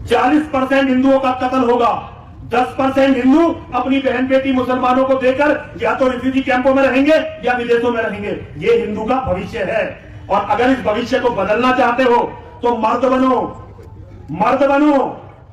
40% हिंदुओं का कत्ल होगा। 10% हिंदू अपनी बहन बेटी मुसलमानों को देकर या तो रिफ्यूजी कैंपों में रहेंगे या विदेशों में रहेंगे। ये हिंदू का भविष्य है और अगर इस भविष्य को बदलना चाहते हो तो मर्द बनो, मर्द बनो,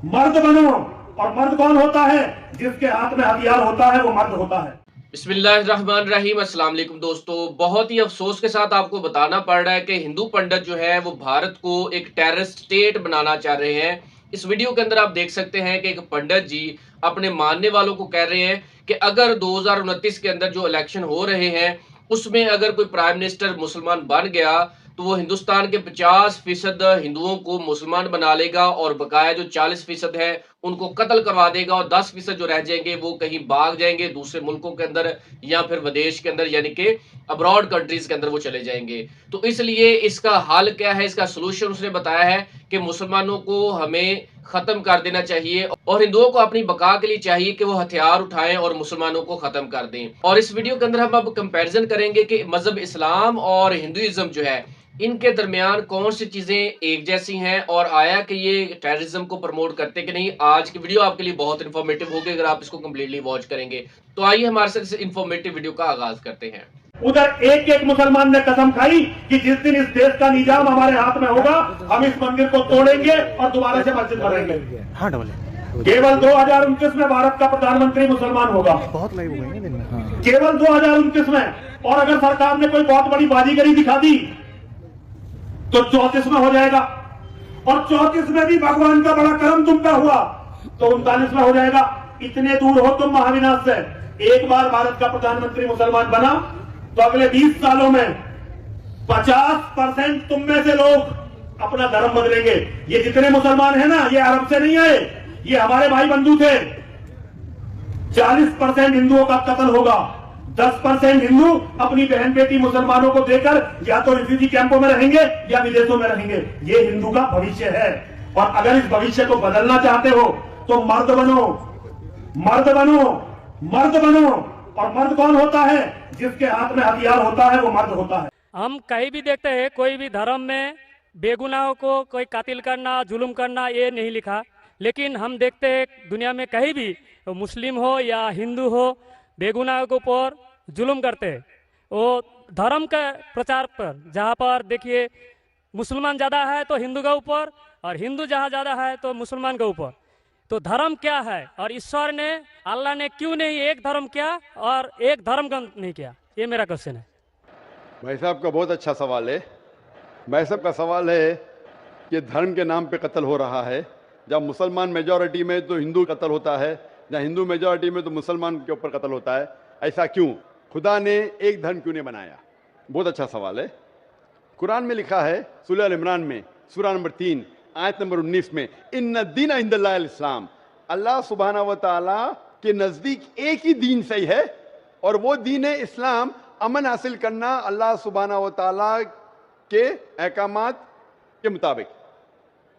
मर्द बनो। और मर्द कौन होता है? जिसके हाथ में हथियार होता है वो मर्द होता है। बिस्मिल्लाहिर्रहमानिर्रहीम। अस्सलाम वालेकुम दोस्तों, बहुत ही अफसोस के साथ आपको बताना पड़ रहा है कि हिंदू पंडित जो है वो भारत को एक टेररिस्ट स्टेट बनाना चाह रहे हैं। इस वीडियो के अंदर आप देख सकते हैं कि एक पंडित जी अपने मानने वालों को कह रहे हैं कि अगर 2029 के अंदर जो इलेक्शन हो रहे हैं उसमें अगर कोई प्राइम मिनिस्टर मुसलमान बन गया तो वो हिंदुस्तान के 50% हिंदुओं को मुसलमान बना लेगा और बकाया जो 40% है उनको कत्ल करवा देगा और 10% जो रह जाएंगे वो कहीं भाग जाएंगे दूसरे मुल्कों के अंदर या फिर विदेश के अंदर, यानी कि अब्रॉड कंट्रीज के अंदर वो चले जाएंगे। तो इसलिए इसका हल क्या है, इसका सोल्यूशन उसने बताया है कि मुसलमानों को हमें खत्म कर देना चाहिए और हिंदुओं को अपनी बका के लिए चाहिए कि वो हथियार उठाएं और मुसलमानों को खत्म कर दें। और इस वीडियो के अंदर हम अब कंपैरिजन करेंगे कि मजहब इस्लाम और हिंदुइज्म जो है इनके दरमियान कौन सी चीजें एक जैसी हैं और आया कि ये टेररिज्म को प्रमोट करते कि नहीं। आज की वीडियो आपके लिए बहुत इंफॉर्मेटिव होगी अगर आप इसको कंप्लीटली वॉच करेंगे। तो आइए हमारे साथ इस इंफॉर्मेटिव वीडियो का आगाज करते हैं। उधर एक एक मुसलमान ने कसम खाई कि जिस दिन इस देश का निजाम हमारे हाथ में होगा हम इस मंदिर को तोड़ेंगे और दोबारा से मस्जिद बनाएंगे। केवल 2029 में भारत का प्रधानमंत्री मुसलमान होगा, बहुत लाइव हो गई। केवल 2029 में। और अगर सरकार ने कोई बहुत बड़ी बाजीगरी दिखा दी तो 34 में हो जाएगा और 34 में भी भगवान का बड़ा करम तुम पे हुआ तो 39 में हो जाएगा। इतने दूर हो तुम महाविनाश से। एक बार भारत का प्रधानमंत्री मुसलमान बना तो अगले 20 सालों में 50% तुम में से लोग अपना धर्म बदलेंगे। ये जितने मुसलमान हैं ना, ये अरब से नहीं आए, ये हमारे भाई बंधु थे। 40% हिंदुओं का कत्ल होगा। 10% हिंदू अपनी बहन बेटी मुसलमानों को देकर या तो रिफ्यूजी कैंपों में रहेंगे या विदेशों में रहेंगे। ये हिंदू का भविष्य है और अगर इस भविष्य को बदलना चाहते हो तो मर्द बनो, मर्द बनो, मर्द बनो। और मर्द कौन होता है? जिसके हाथ में हथियार होता है वो मर्द होता है। हम कहीं भी देखते हैं कोई भी धर्म में बेगुनाहों को कोई कातिल करना, जुल्म करना ये नहीं लिखा, लेकिन हम देखते हैं दुनिया में कहीं भी मुस्लिम हो या हिंदू हो बेगुनाहों के ऊपर जुल्म करते हैं। वो धर्म के प्रचार पर जहाँ पर देखिए मुसलमान ज़्यादा है तो हिंदू के ऊपर और हिंदू जहाँ ज़्यादा है तो मुसलमान के ऊपर। तो धर्म क्या है और ईश्वर ने, अल्लाह ने क्यों नहीं एक धर्म किया और एक धर्म का नहीं किया? ये मेरा क्वेश्चन है। भाई साहब का बहुत अच्छा सवाल है। भाई साहब का सवाल है कि धर्म के नाम पे कत्ल हो रहा है। जब मुसलमान मेजॉरिटी में तो हिंदू कत्ल होता है, जहाँ हिंदू मेजॉरिटी में तो मुसलमान के ऊपर कत्ल होता है। ऐसा क्यों? खुदा ने एक धर्म क्यों नहीं बनाया? बहुत अच्छा सवाल है। कुरान में लिखा है सूरह अल इमरान में सूरा नंबर 3 आयत नंबर 19 में, इन्ना दीन इंदल्लाहिल इस्लाम। अल्लाह सुब्हाना व तआला के नजदीक एक ही दीन सही है और वो दीन है इस्लाम। अमन हासिल करना अल्लाह सुब्हाना व तआला के अहकामात के मुताबिक।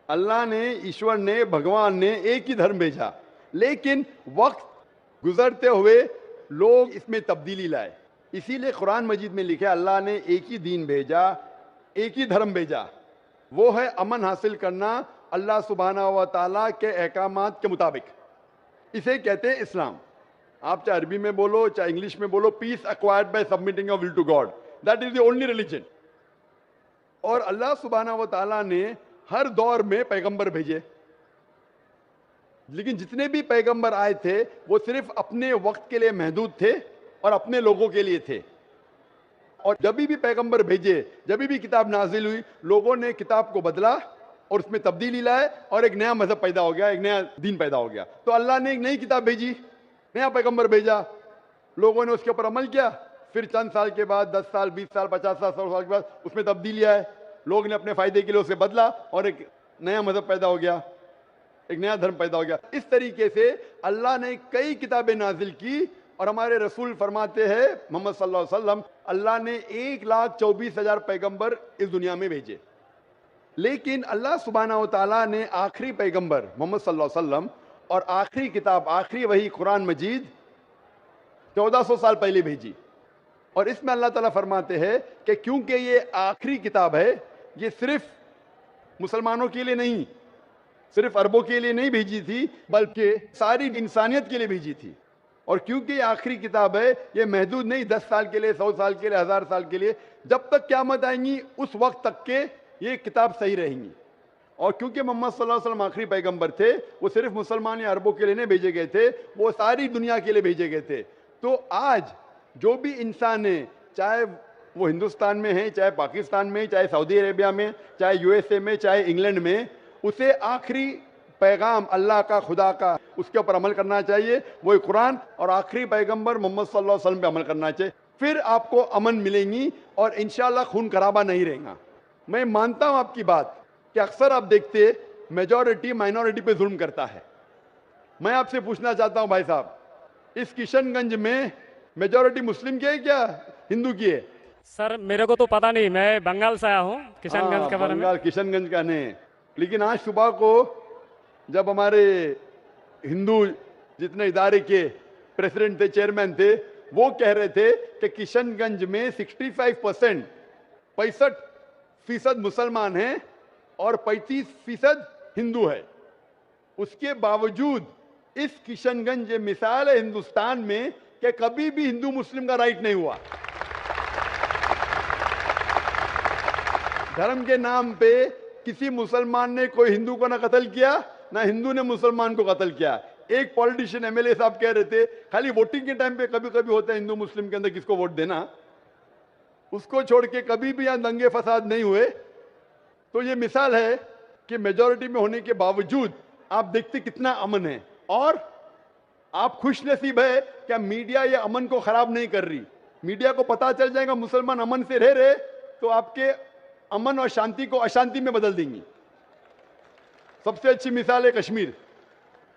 अल्लाह ने, ईश्वर ने, भगवान ने एक ही धर्म भेजा, लेकिन वक्त गुजरते हुए लोग इसमें तब्दीली लाए। इसीलिए कुरान मजीद में लिखा अल्लाह ने एक ही दीन भेजा, एक ही धर्म भेजा, वो है अमन हासिल करना अल्लाह सुब्हाना व तआला के अहकामात के मुताबिक। इसे कहते हैं इस्लाम। आप चाहे अरबी में बोलो चाहे इंग्लिश में बोलो, peace acquired by submitting your will to God, that is the only religion. और अल्लाह सुब्हाना व तआला ने हर दौर में पैगंबर भेजे, लेकिन जितने भी पैगंबर आए थे वो सिर्फ अपने वक्त के लिए महदूद थे और अपने लोगों के लिए थे। और जब भी पैगंबर भेजे, जब भी किताब नाजिल हुई, लोगों ने किताब को बदला और उसमें तब्दीली लाए और एक नया मजहब पैदा हो गया, एक नया दीन पैदा हो गया। तो अल्लाह ने एक नई किताब भेजी, नया पैगंबर भेजा, लोगों ने उसके ऊपर अमल किया। फिर चंद साल के बाद, 10 साल, 20 साल, 50 साल, 100 साल के बाद उसमें तब्दीली आए, लोग ने अपने फायदे के लिए उसे बदला और एक नया मजहब पैदा हो गया, एक नया धर्म पैदा हो गया। इस तरीके से अल्लाह ने कई किताबें नाजिल की और हमारे रसूल फरमाते हैं मोहम्मद सल्लल्लाहु अलैहि वसल्लम, अल्लाह ने 1,24,000 पैगंबर इस दुनिया में भेजे। लेकिन अल्लाह सुब्हाना व तआला ने आखिरी पैगंबर मोहम्मद सल्लल्लाहु अलैहि वसल्लम और आखिरी किताब, आखिरी वही कुरान मजीद 1400 साल पहले भेजी। और इसमें अल्लाह ताला फरमाते हैं कि क्योंकि ये आखिरी किताब है, ये सिर्फ मुसलमानों के लिए नहीं, सिर्फ अरबों के लिए नहीं भेजी थी, बल्कि सारी इंसानियत के लिए भेजी थी। और क्योंकि ये आखिरी किताब है, ये महदूद नहीं 10 साल के लिए, 100 साल के लिए, 1000 साल के लिए, जब तक क़यामत आएंगी उस वक्त तक के ये किताब सही रहेंगी। और क्योंकि मोहम्मद सल्लल्लाहु अलैहि वसल्लम आखिरी पैगंबर थे, वो सिर्फ मुसलमान या अरबों के लिए नहीं भेजे गए थे, वो सारी दुनिया के लिए भेजे गए थे। तो आज जो भी इंसान है, चाहे वो हिंदुस्तान में है, चाहे पाकिस्तान में, चाहे सऊदी अरेबिया में, चाहे यूएसए में, चाहे इंग्लैंड में, उसे आखिरी पैगाम अल्लाह का, खुदा का, उसके ऊपर अमल करना चाहिए, वो कुरान और आखिरी पैगंबर मोहम्मद सल्लल्लाहु अलैहि वसल्लम पे अमल करना चाहिए। फिर आपको अमन मिलेंगी और इंशाअल्लाह खून खराबा नहीं रहेगा। मैं मानता हूं आपकी बात कि अक्सर आप देखते मेजॉरिटी माइनॉरिटी पे जुल्म करता है। मैं आपसे पूछना चाहता हूं भाई साहब, इस किशनगंज में मेजॉरिटी मुस्लिम की है क्या हिंदू की है? सर मेरे को तो पता नहीं, मैं बंगाल से आया हूँ, किशनगंज के बारे में। बंगाल किशनगंज का नहीं, लेकिन आज सुबह को जब हमारे हिंदू जितने इदारे के प्रेसिडेंट थे, चेयरमैन थे, वो कह रहे थे कि किशनगंज में 65% मुसलमान हैं और 35% हिंदू है। उसके बावजूद इस किशनगंज ये मिसाल है हिंदुस्तान में कि कभी भी हिंदू मुस्लिम का राइट नहीं हुआ। धर्म के नाम पे किसी मुसलमान ने कोई हिंदू को ना कत्ल किया, ना हिंदू ने मुसलमान को कत्ल किया। एक पॉलिटिशियन एमएलए साहब कह रहे थे खाली वोटिंग के टाइम पे कभी कभी होता है हिंदू मुस्लिम के अंदर किसको वोट देना, उसको छोड़ के कभी भी यहां दंगे फसाद नहीं हुए। तो ये मिसाल है कि मेजॉरिटी में होने के बावजूद आप देखते कितना अमन है। और आप खुशनसीब है क्या मीडिया ये अमन को खराब नहीं कर रही। मीडिया को पता चल जाएगा मुसलमान अमन से रह रहे तो आपके अमन और शांति को अशांति में बदल देंगी। सबसे अच्छी मिसाल है कश्मीर।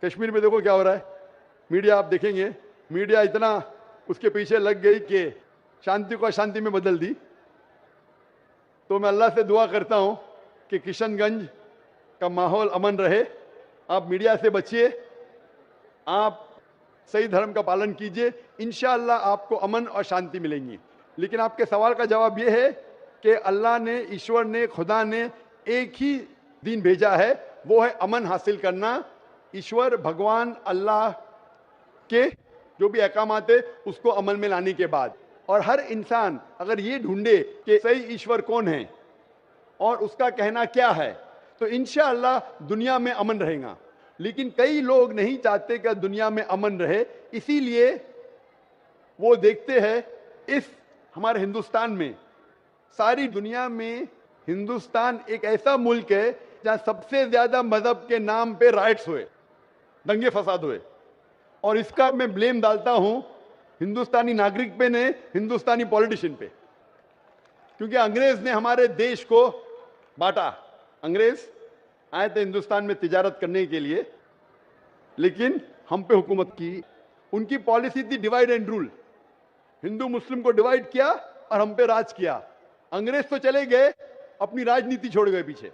कश्मीर में देखो क्या हो रहा है, मीडिया आप देखेंगे, मीडिया इतना उसके पीछे लग गई कि शांति को अशांति में बदल दी। तो मैं अल्लाह से दुआ करता हूं कि किशनगंज का माहौल अमन रहे। आप मीडिया से बचिए, आप सही धर्म का पालन कीजिए, इंशाअल्लाह आपको अमन और शांति मिलेंगी। लेकिन आपके सवाल का जवाब यह है कि अल्लाह ने, ईश्वर ने, खुदा ने एक ही दीन भेजा है, वो है अमन हासिल करना। ईश्वर भगवान अल्लाह के जो भी अहकामात है उसको अमल में लाने के बाद, और हर इंसान अगर ये ढूंढे कि सही ईश्वर कौन है और उसका कहना क्या है, तो इंशाअल्लाह दुनिया में अमन रहेगा। लेकिन कई लोग नहीं चाहते कि दुनिया में अमन रहे, इसीलिए वो देखते हैं इस हमारे हिंदुस्तान में, सारी दुनिया में हिंदुस्तान एक ऐसा मुल्क है जहां सबसे ज्यादा मजहब के नाम पे राइट्स हुए, दंगे फसाद हुए। और इसका मैं ब्लेम डालता हूं हिंदुस्तानी नागरिक पे ने, हिंदुस्तानी पॉलिटिशियन पे, क्योंकि अंग्रेज ने हमारे देश को बांटा। अंग्रेज आए थे हिंदुस्तान में तिजारत करने के लिए, लेकिन हम पे हुकूमत की। उनकी पॉलिसी थी डिवाइड एंड रूल, हिंदू मुस्लिम को डिवाइड किया और हम पे राज किया। अंग्रेज तो चले गए, अपनी राजनीति छोड़ गए पीछे।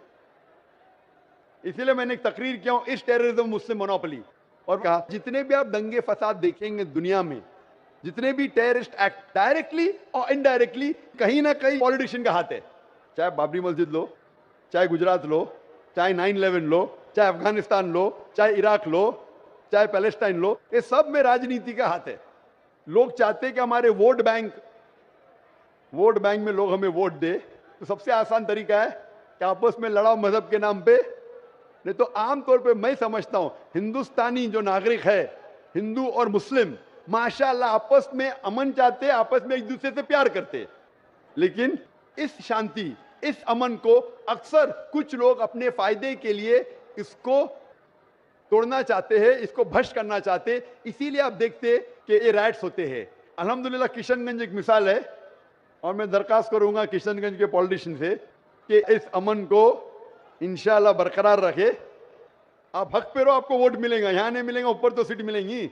इसीलिए मैंने एक तकरीर किया हूं, इस टेररिज्म मुस्लिम मोनोपोली, और कहा जितने भी आप दंगे फसाद देखेंगे दुनिया में, जितने भी टेररिस्ट एक्ट डायरेक्टली और इनडायरेक्टली कहीं ना कहीं पॉलिटिशियन का हाथ है। चाहे बाबरी मस्जिद लो, चाहे गुजरात लो, चाहे 9/11 लो, चाहे अफगानिस्तान लो, चाहे इराक लो, चाहे पैलेस्टाइन लो, ये सब में राजनीति का हाथ है। लोग चाहते हैं कि हमारे वोट बैंक में लोग हमें वोट दे, तो सबसे आसान तरीका है कि आपस में लड़ाओ मजहब के नाम पे। नहीं तो आमतौर पे मैं समझता हूं हिंदुस्तानी जो नागरिक है, हिंदू और मुस्लिम, माशाअल्लाह आपस में अमन चाहते, आपस में एक दूसरे से प्यार करते। लेकिन इस शांति, इस अमन को अक्सर कुछ लोग अपने फायदे के लिए इसको तोड़ना चाहते हैं, इसको भ्रष्ट करना चाहते। इसीलिए आप देखते कि ये राइट्स होते हैं। अल्हम्दुलिल्लाह किशनगंज एक मिसाल है, और मैं दरखास्त करूंगा किशनगंज के पॉलिटिशियन से कि इस अमन को इंशाअल्लाह बरकरार रखे। आप हक पे रहो, आपको वोट मिलेगा, यहां नहीं मिलेगा, ऊपर तो सीट मिलेंगी।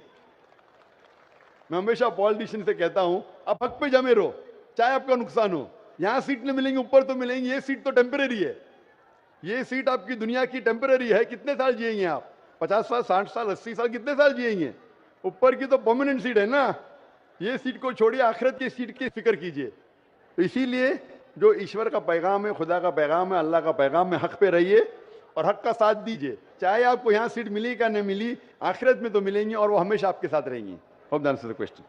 मैं हमेशा पॉलिटिशियन से कहता हूं आप हक पे जमे रहो, चाहे आपका नुकसान हो। यहां सीट नहीं मिलेंगी, ऊपर तो मिलेंगी। ये सीट तो टेम्परेरी है, ये सीट आपकी दुनिया की टेम्परेरी है। कितने साल जिएंगे आप? 50 साल, 60 साल, 80 साल, कितने साल जिएंगे? ऊपर की तो परमानेंट सीट है ना। ये सीट को छोड़िए, आखिरत की सीट की फिक्र कीजिए। तो इसीलिए जो ईश्वर का पैगाम है, खुदा का पैगाम है, अल्लाह का पैगाम है, हक पे रहिए और हक का साथ दीजिए। चाहे आपको यहाँ सीट मिली का नहीं मिली, आखिरत में तो मिलेंगी और वो हमेशा आपके साथ रहेंगी। Hope that answers the question.